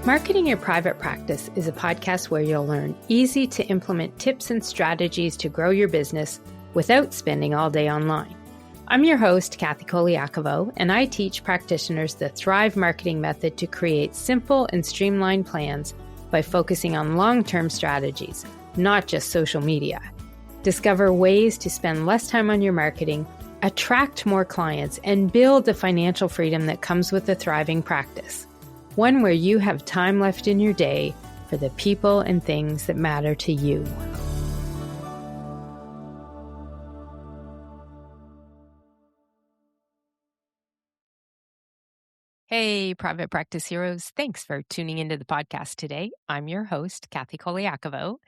Marketing Your Private Practice is a podcast where you'll learn easy to implement tips and strategies to grow your business without spending all day online. I'm your host, Colaiacovo, and I teach practitioners the Thrive marketing method to create simple and streamlined plans by focusing on long-term strategies, not just social media. Discover ways to spend less time on your marketing, attract more clients, and build the financial freedom that comes with a thriving practice. One where you have time left in your day for the people and things that matter to you. Hey, private practice heroes. Thanks for tuning into the podcast today. I'm your host, Colaiacovo,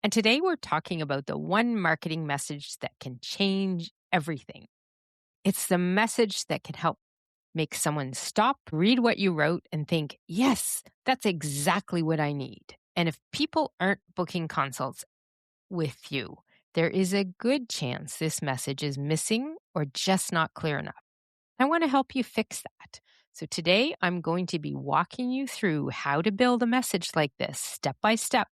and today we're talking about the one marketing message that can change everything. It's the message that can help make someone stop, read what you wrote, and think, yes, that's exactly what I need. And if people aren't booking consults with you, there is a good chance this message is missing or just not clear enough. I want to help you fix that. So today I'm going to be walking you through how to build a message like this step by step,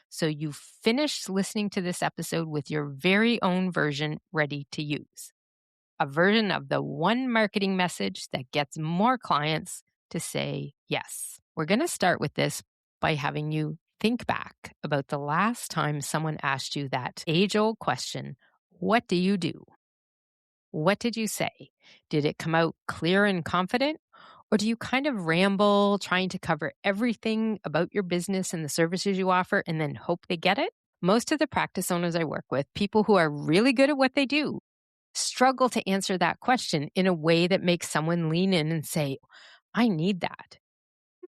so you finish listening to this episode with your very own version ready to use. A version of the one marketing message that gets more clients to say yes. We're going to start with this by having you think back about the last time someone asked you that age-old question, what do you do? What did you say? Did it come out clear and confident? Or do you kind of ramble, trying to cover everything about your business and the services you offer and then hope they get it? Most of the practice owners I work with, people who are really good at what they do, struggle to answer that question in a way that makes someone lean in and say, I need that.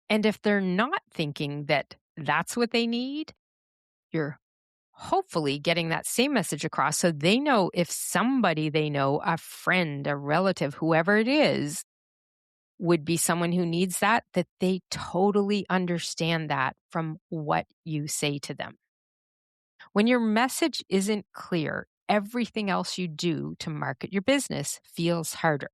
And if they're not thinking that that's what they need, you're hopefully getting that same message across so they know if somebody they know, a friend, a relative, whoever it is, would be someone who needs that they totally understand that from what you say to them. When your message isn't clear, everything else you do to market your business feels harder.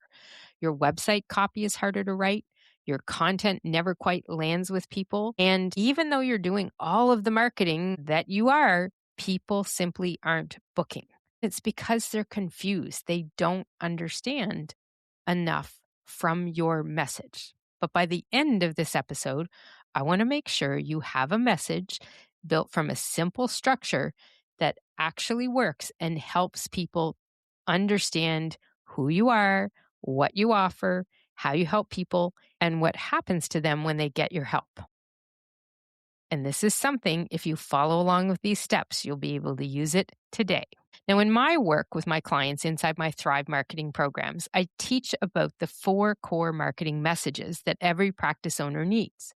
Your website copy is harder to write. Your content never quite lands with people. And even though you're doing all of the marketing that you are, people simply aren't booking. It's because they're confused. They don't understand enough from your message. But by the end of this episode, I want to make sure you have a message built from a simple structure that actually works and helps people understand who you are, what you offer, how you help people, and what happens to them when they get your help. And this is something, if you follow along with these steps, you'll be able to use it today. Now, in my work with my clients inside my Thrive marketing programs, I teach about the 4 core marketing messages that every practice owner needs.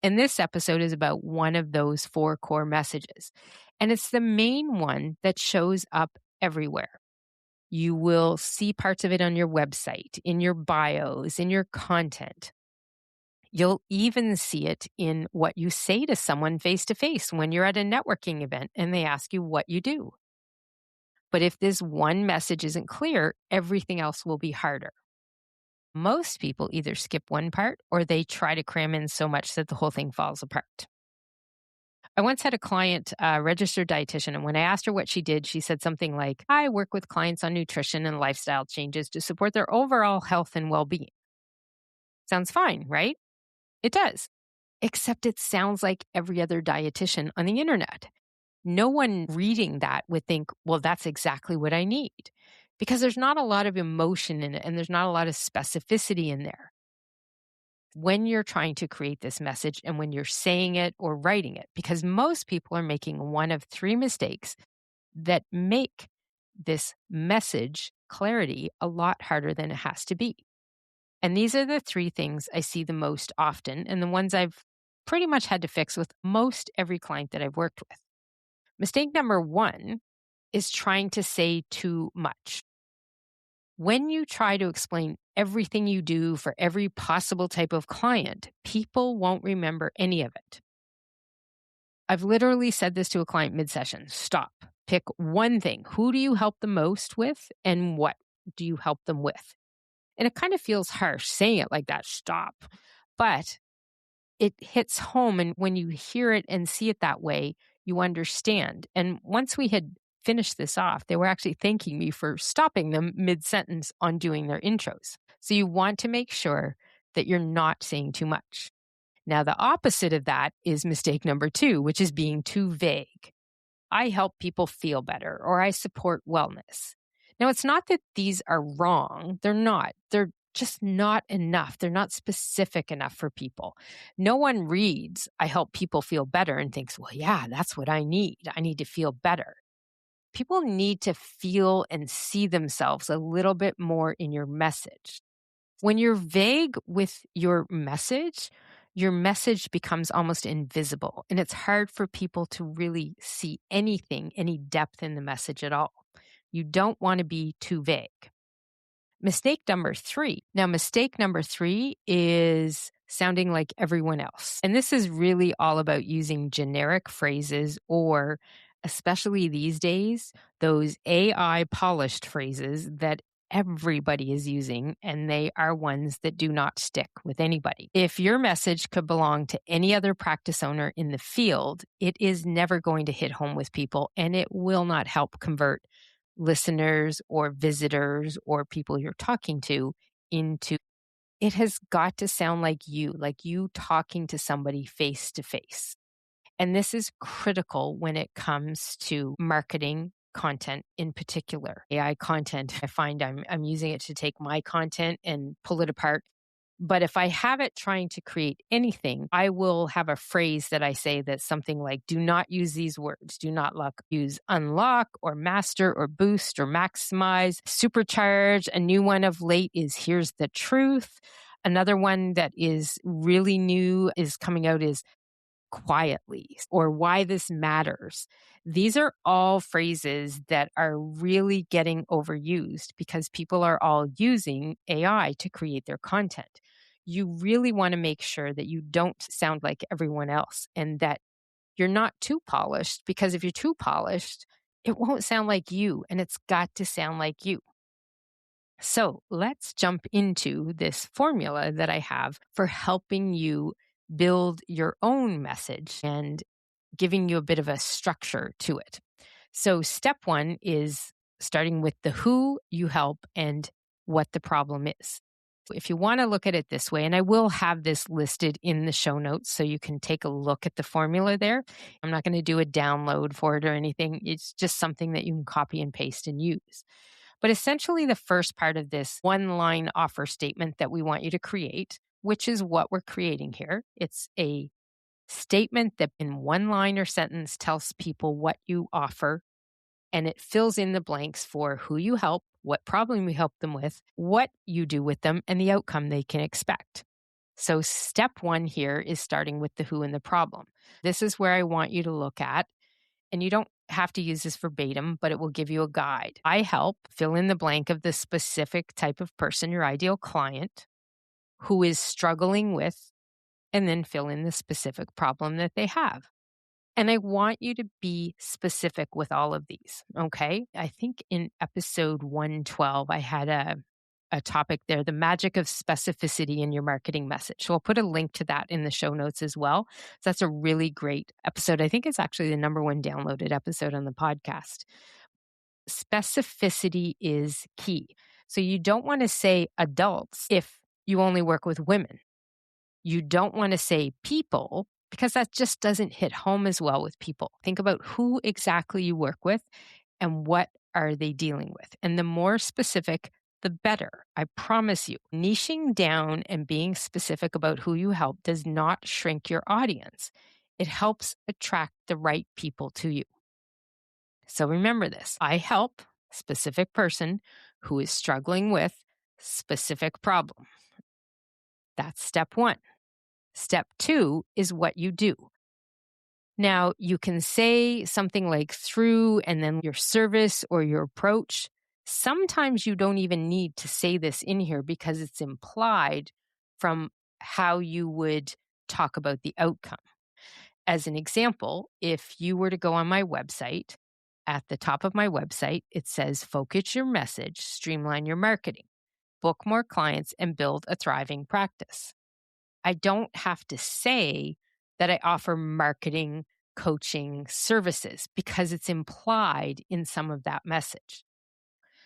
And this episode is about one of those 4 core messages. And it's the main one that shows up everywhere. You will see parts of it on your website, in your bios, in your content. You'll even see it in what you say to someone face to face when you're at a networking event and they ask you what you do. But if this one message isn't clear, everything else will be harder. Most people either skip one part or they try to cram in so much that the whole thing falls apart. I once had a client, a registered dietitian, and when I asked her what she did, she said something like, I work with clients on nutrition and lifestyle changes to support their overall health and well-being. Sounds fine, right? It does. Except it sounds like every other dietitian on the internet. No one reading that would think, well, that's exactly what I need. Because there's not a lot of emotion in it and there's not a lot of specificity in there. When you're trying to create this message and when you're saying it or writing it, because most people are making one of 3 mistakes that make this message clarity a lot harder than it has to be. And these are the 3 things I see the most often and the ones I've pretty much had to fix with most every client that I've worked with. Mistake number 1 is trying to say too much. When you try to explain everything you do for every possible type of client, people won't remember any of it. I've literally said this to a client mid-session. Stop. Pick one thing. Who do you help the most with and what do you help them with? And it kind of feels harsh saying it like that. Stop. But it hits home. And when you hear it and see it that way, you understand. And once we had finished this off, they were actually thanking me for stopping them mid sentence on doing their intros. So you want to make sure that you're not saying too much. Now, the opposite of that is mistake number 2, which is being too vague. I help people feel better, or I support wellness. Now, it's not that these are wrong. They're not. They're just not enough. They're not specific enough for people. No one reads, I help people feel better and thinks, well, yeah, that's what I need. I need to feel better. People need to feel and see themselves a little bit more in your message. When you're vague with your message becomes almost invisible, and it's hard for people to really see anything, any depth in the message at all. You don't want to be too vague. Mistake number 3. Now, mistake number 3 is sounding like everyone else. And this is really all about using generic phrases, or especially these days, those AI polished phrases that everybody is using, and they are ones that do not stick with anybody. If your message could belong to any other practice owner in the field, it is never going to hit home with people, and it will not help convert listeners or visitors or people you're talking to into. It has got to sound like you talking to somebody face to face. And this is critical when it comes to marketing content in particular. AI content, I find I'm using it to take my content and pull it apart. But if I have it trying to create anything, I will have a phrase that I say that's something like, do not use these words. Do not use unlock or master or boost or maximize, supercharge. A new one of late is here's the truth. Another one that is really new is coming out is quietly, or why this matters. These are all phrases that are really getting overused because people are all using AI to create their content. You really want to make sure that you don't sound like everyone else and that you're not too polished, because if you're too polished, it won't sound like you, and it's got to sound like you. So let's jump into this formula that I have for helping you build your own message and giving you a bit of a structure to it. So step 1 is starting with the who you help and what the problem is. If you want to look at it this way, and I will have this listed in the show notes so you can take a look at the formula there. I'm not going to do a download for it or anything. It's just something that you can copy and paste and use. But essentially, the first part of this one-line offer statement that we want you to create, which is what we're creating here, it's a statement that in one line or sentence tells people what you offer, and it fills in the blanks for who you help, what problem you help them with, what you do with them, and the outcome they can expect. So step 1 here is starting with the who and the problem. This is where I want you to look at, and you don't have to use this verbatim, but it will give you a guide. I help fill in the blank of the specific type of person, your ideal client, who is struggling with, and then fill in the specific problem that they have. And I want you to be specific with all of these, okay? I think in episode 112, I had a topic there, the magic of specificity in your marketing message. So I'll put a link to that in the show notes as well. So that's a really great episode. I think it's actually the number 1 downloaded episode on the podcast. Specificity is key. So you don't want to say adults if you only work with women. You don't want to say people because that just doesn't hit home as well with people. Think about who exactly you work with and what are they dealing with. And the more specific, the better. I promise you. Niching down and being specific about who you help does not shrink your audience. It helps attract the right people to you. So remember this. I help specific person who is struggling with specific problem. That's step 1. Step 2 is what you do. Now, you can say something like through and then your service or your approach. Sometimes you don't even need to say this in here because it's implied from how you would talk about the outcome. As an example, if you were to go on my website, at the top of my website, it says focus your message, streamline your marketing, book more clients, and build a thriving practice. I don't have to say that I offer marketing, coaching services because it's implied in some of that message.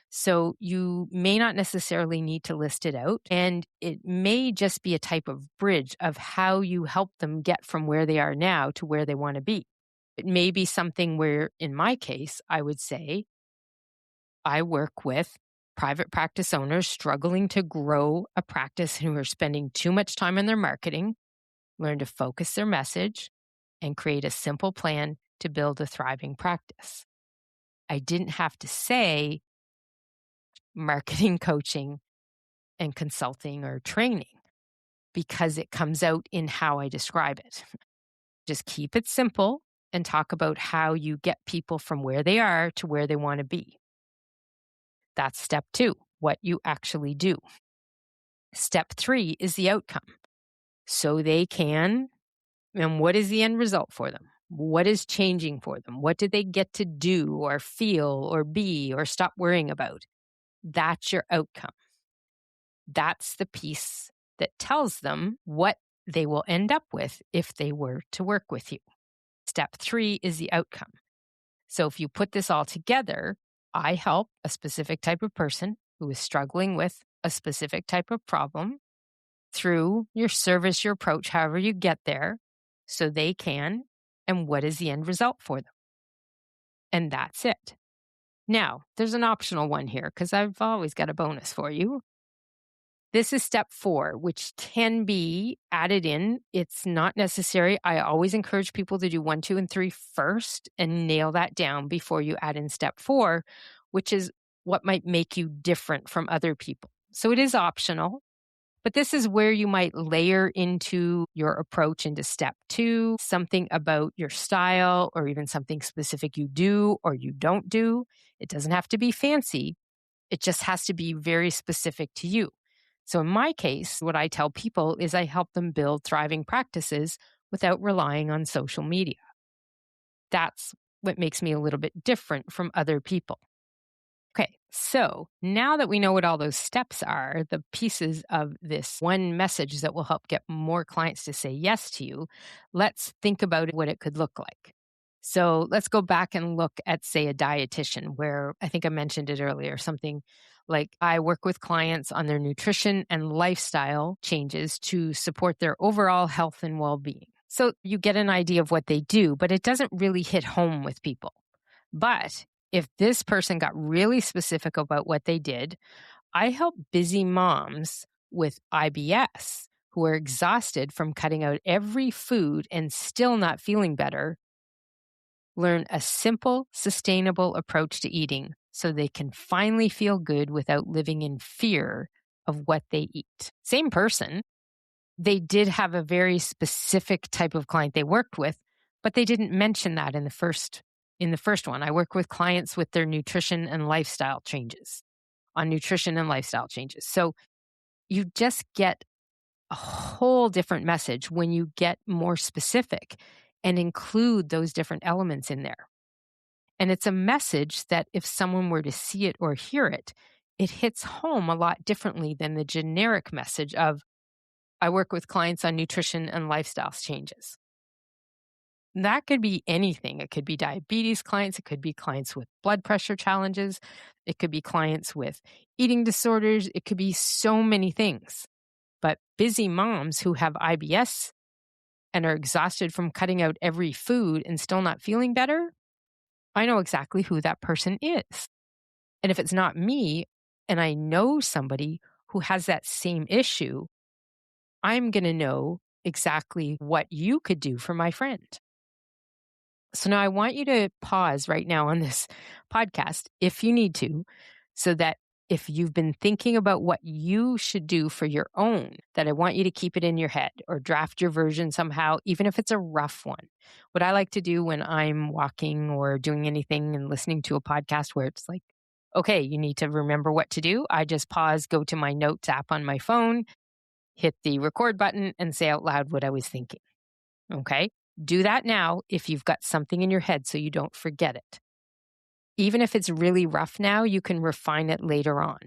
So you may not necessarily need to list it out, and it may just be a type of bridge of how you help them get from where they are now to where they want to be. It may be something where, in my case, I would say, I work with private practice owners struggling to grow a practice who are spending too much time on their marketing, learn to focus their message, and create a simple plan to build a thriving practice. I didn't have to say marketing, coaching, and consulting or training because it comes out in how I describe it. Just keep it simple and talk about how you get people from where they are to where they want to be. That's step 2, what you actually do. Step 3 is the outcome. So they can, and what is the end result for them? What is changing for them? What did they get to do or feel or be or stop worrying about? That's your outcome. That's the piece that tells them what they will end up with if they were to work with you. Step 3 is the outcome. So if you put this all together, I help a specific type of person who is struggling with a specific type of problem through your service, your approach, however you get there, so they can, and what is the end result for them? And that's it. Now, there's an optional one here because I've always got a bonus for you. This is step 4, which can be added in. It's not necessary. I always encourage people to do 1, 2, and 3 first and nail that down before you add in step 4, which is what might make you different from other people. So it is optional, but this is where you might layer into your approach into step 2, something about your style or even something specific you do or you don't do. It doesn't have to be fancy. It just has to be very specific to you. So in my case, what I tell people is I help them build thriving practices without relying on social media. That's what makes me a little bit different from other people. Okay, so now that we know what all those steps are, the pieces of this one message that will help get more clients to say yes to you, let's think about what it could look like. So let's go back and look at, say, a dietitian, where I think I mentioned it earlier, something like I work with clients on their nutrition and lifestyle changes to support their overall health and well-being. So you get an idea of what they do, but it doesn't really hit home with people. But if this person got really specific about what they did, I help busy moms with IBS who are exhausted from cutting out every food and still not feeling better learn a simple, sustainable approach to eating so they can finally feel good without living in fear of what they eat. Same person. They did have a very specific type of client they worked with, but they didn't mention that in the first one. I work with clients with their nutrition and lifestyle changes, on nutrition and lifestyle changes. So you just get a whole different message when you get more specific and include those different elements in there. And it's a message that if someone were to see it or hear it, it hits home a lot differently than the generic message of, I work with clients on nutrition and lifestyle changes. That could be anything. It could be diabetes clients. It could be clients with blood pressure challenges. It could be clients with eating disorders. It could be so many things. But busy moms who have IBS and are exhausted from cutting out every food and still not feeling better, I know exactly who that person is. And if it's not me and I know somebody who has that same issue, I'm going to know exactly what you could do for my friend. So now I want you to pause right now on this podcast if you need to, so that if you've been thinking about what you should do for your own, that I want you to keep it in your head or draft your version somehow, even if it's a rough one. What I like to do when I'm walking or doing anything and listening to a podcast where it's like, okay, you need to remember what to do. I just pause, go to my notes app on my phone, hit the record button, and say out loud what I was thinking. Okay? Do that now if you've got something in your head so you don't forget it. Even if it's really rough now, you can refine it later on.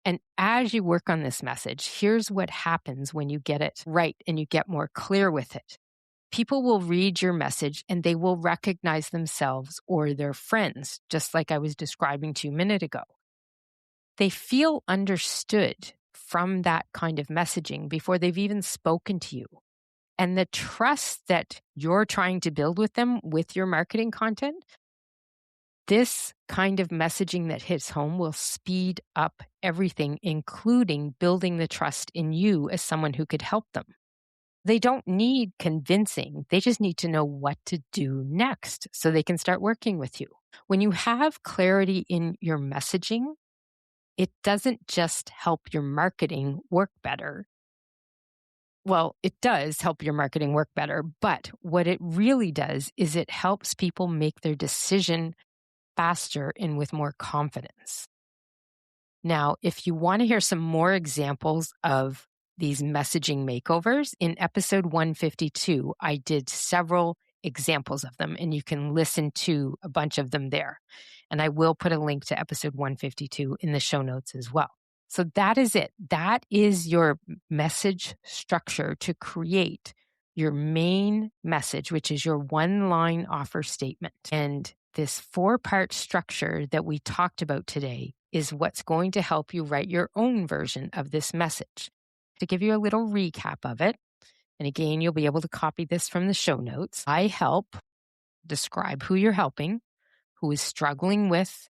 And as you work on this message, here's what happens when you get it right and you get more clear with it. People will read your message and they will recognize themselves or their friends, just like I was describing to you a minute ago. They feel understood from that kind of messaging before they've even spoken to you. And the trust that you're trying to build with them with your marketing content, this kind of messaging that hits home will speed up everything, including building the trust in you as someone who could help them. They don't need convincing. They just need to know what to do next so they can start working with you. When you have clarity in your messaging, it doesn't just help your marketing work better. Well, it does help your marketing work better, but what it really does is it helps people make their decision faster and with more confidence. Now, if you want to hear some more examples of these messaging makeovers, in episode 152, I did several examples of them, and you can listen to a bunch of them there. And I will put a link to episode 152 in the show notes as well. So that is it. That is your message structure to create your main message, which is your one-line offer statement. And this 4-part structure that we talked about today is what's going to help you write your own version of this message. To give you a little recap of it, and again, you'll be able to copy this from the show notes. I help describe who you're helping, who is struggling with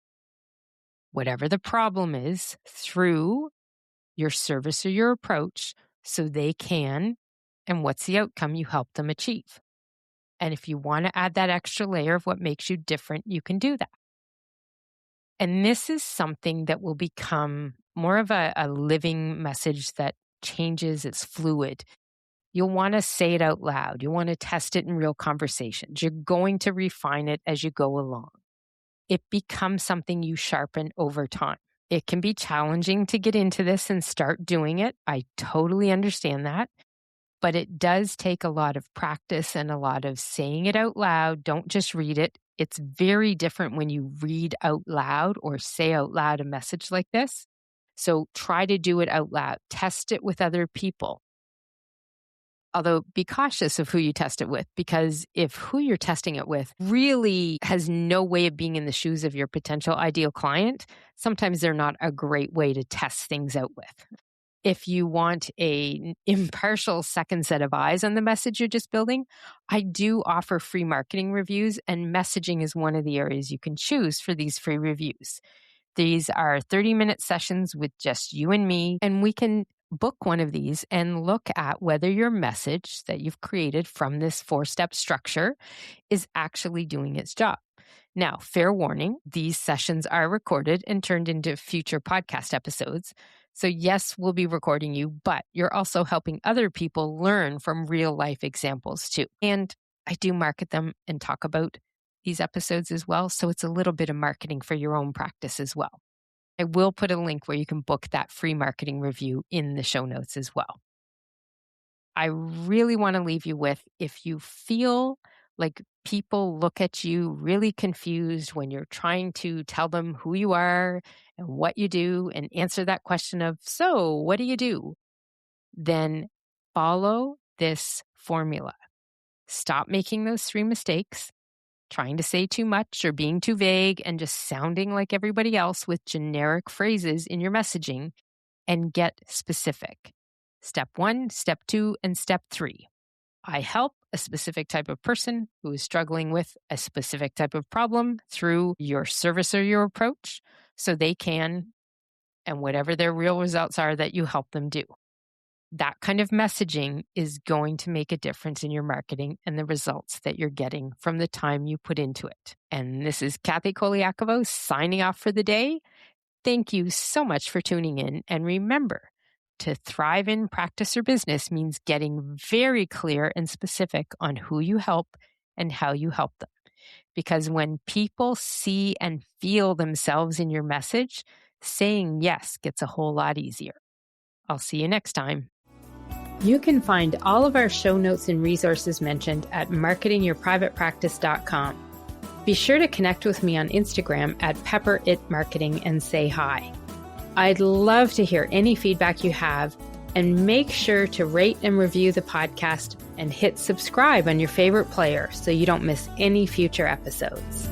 whatever the problem is through your service or your approach so they can, and what's the outcome you help them achieve. And if you want to add that extra layer of what makes you different, you can do that. And this is something that will become more of a living message that changes, it's fluid. You'll want to say it out loud. You want to test it in real conversations. You're going to refine it as you go along. It becomes something you sharpen over time. It can be challenging to get into this and start doing it. I totally understand that. But it does take a lot of practice and a lot of saying it out loud. Don't just read it. It's very different when you read out loud or say out loud a message like this. So try to do it out loud. Test it with other people. Although be cautious of who you test it with, because if who you're testing it with really has no way of being in the shoes of your potential ideal client, sometimes they're not a great way to test things out with. If you want an impartial second set of eyes on the message you're just building, I do offer free marketing reviews, and messaging is one of the areas you can choose for these free reviews. These are 30-minute sessions with just you and me, and we can book one of these and look at whether your message that you've created from this 4-step structure is actually doing its job. Now, fair warning, these sessions are recorded and turned into future podcast episodes. So yes, we'll be recording you, but you're also helping other people learn from real life examples too. And I do market them and talk about these episodes as well. So it's a little bit of marketing for your own practice as well. I will put a link where you can book that free marketing review in the show notes as well. I really want to leave you with, if you feel like people look at you really confused when you're trying to tell them who you are and what you do and answer that question of, so what do you do? Then follow this formula. Stop making those 3 mistakes, trying to say too much or being too vague and just sounding like everybody else with generic phrases in your messaging, and get specific. Step 1, step 2, and step 3. I help a specific type of person who is struggling with a specific type of problem through your service or your approach so they can, and whatever their real results are that you help them do. That kind of messaging is going to make a difference in your marketing and the results that you're getting from the time you put into it. And this is Kathy Colaiacovo signing off for the day. Thank you so much for tuning in. And remember, to thrive in practice or business means getting very clear and specific on who you help and how you help them. Because when people see and feel themselves in your message, saying yes gets a whole lot easier. I'll see you next time. You can find all of our show notes and resources mentioned at marketingyourprivatepractice.com. Be sure to connect with me on Instagram at pepperitmarketing and say hi. I'd love to hear any feedback you have, and make sure to rate and review the podcast and hit subscribe on your favorite player so you don't miss any future episodes.